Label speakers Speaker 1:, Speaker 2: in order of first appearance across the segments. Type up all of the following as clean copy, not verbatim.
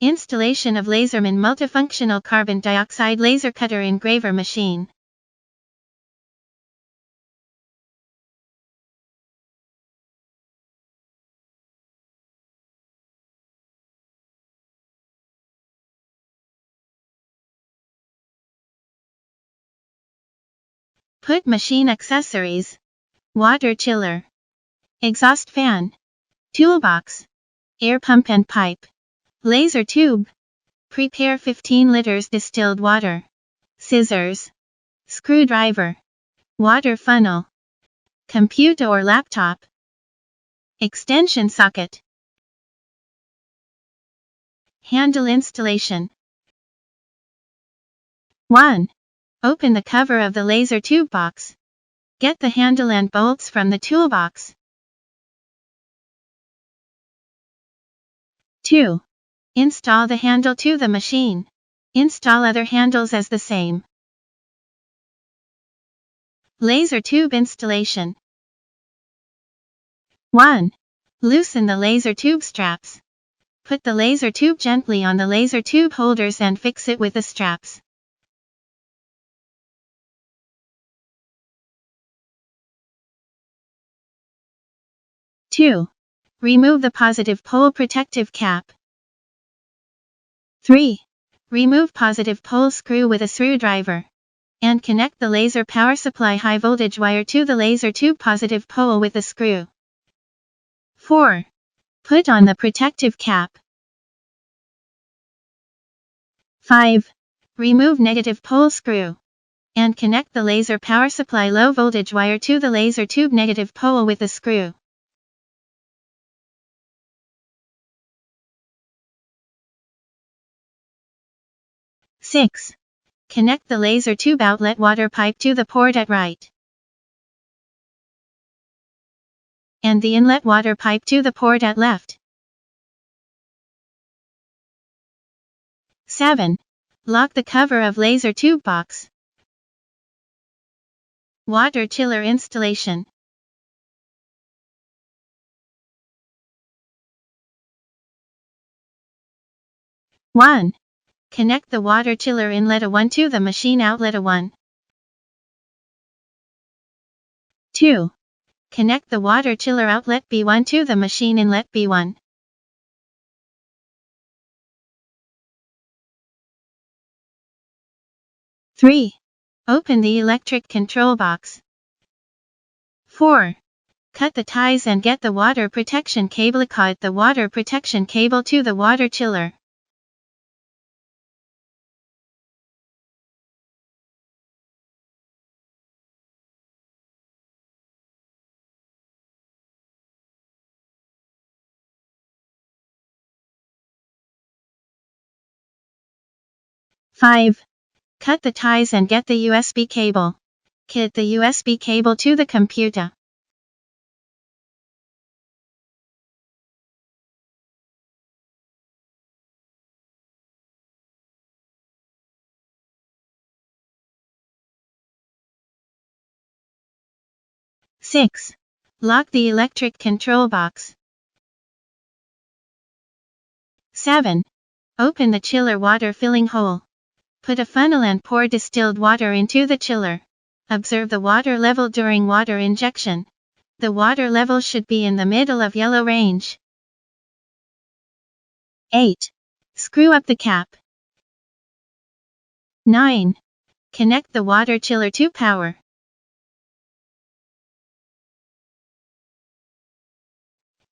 Speaker 1: Installation of Laserman multifunctional carbon dioxide laser cutter engraver machine. Put machine accessories: water chiller, exhaust fan, toolbox, air pump and pipe, laser tube. Prepare 15 liters distilled water, scissors, screwdriver, water funnel, computer or laptop, extension socket. Handle installation. 1. Open the cover of the laser tube box. Get the handle and bolts from the toolbox. 2. Install the handle to the machine. Install other handles as the same. Laser tube installation. 1. Loosen the laser tube straps. Put the laser tube gently on the laser tube holders and fix it with the straps. 2. Remove the positive pole protective cap. 3. Remove positive pole screw with a screwdriver. And connect the laser power supply high voltage wire to the laser tube positive pole with a screw. 4. Put on the protective cap. 5. Remove negative pole screw. And connect the laser power supply low voltage wire to the laser tube negative pole with a screw. 6. Connect the laser tube outlet water pipe to the port at right. And the inlet water pipe to the port at left. 7. Lock the cover of laser tube box. Water chiller installation. 1. Connect the water chiller inlet A1 to the machine outlet A1. 2. Connect the water chiller outlet B1 to the machine inlet B1. 3. Open the electric control box. 4. Cut the ties and get the water protection cable. Cut the water protection cable to the water chiller. 5. Cut the ties and get the USB cable. Kit the USB cable to the computer. 6. Lock the electric control box. 7. Open the chiller water filling hole. Put a funnel and pour distilled water into the chiller. Observe the water level during water injection. The water level should be in the middle of yellow range. 8. Screw up the cap. 9. Connect the water chiller to power.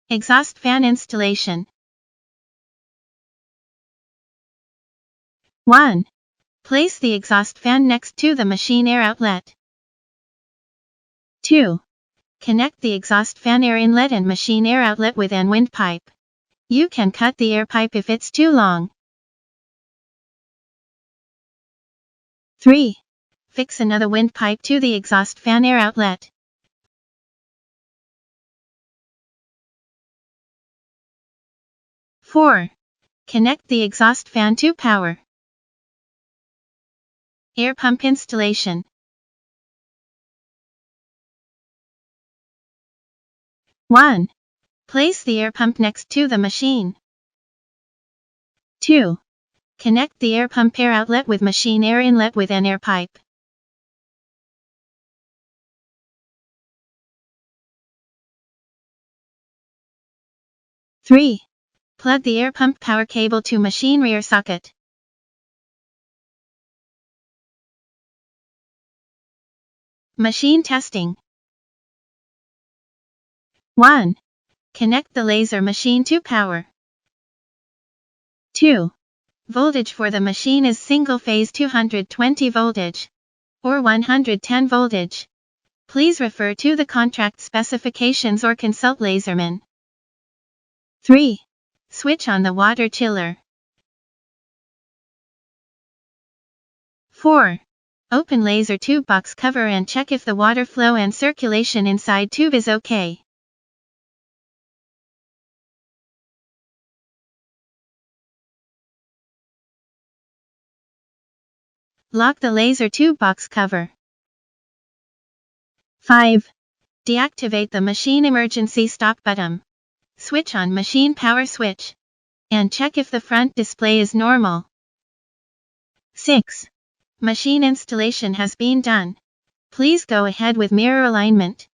Speaker 1: Exhaust fan installation. 1. Place the exhaust fan next to the machine air outlet. 2. Connect the exhaust fan air inlet and machine air outlet with an windpipe. You can cut the air pipe if it's too long. 3. Fix another windpipe to the exhaust fan air outlet. 4. Connect the exhaust fan to power. Air pump installation. 1. Place the air pump next to the machine. 2. Connect the air pump air outlet with machine air inlet with an air pipe. 3. Plug the air pump power cable to machine rear socket. Machine testing. 1. Connect the laser machine to power. 2. Voltage for the machine is single phase 220 voltage or 110 voltage. Please refer to the contract specifications or consult laserman. 3. Switch on the water chiller. 4. Open laser tube box cover and check if the water flow and circulation inside tube is okay. Lock the laser tube box cover. 5. Deactivate the machine emergency stop button. Switch on machine power switch. And check if the front display is normal. 6. Machine installation has been done. Please go ahead with mirror alignment.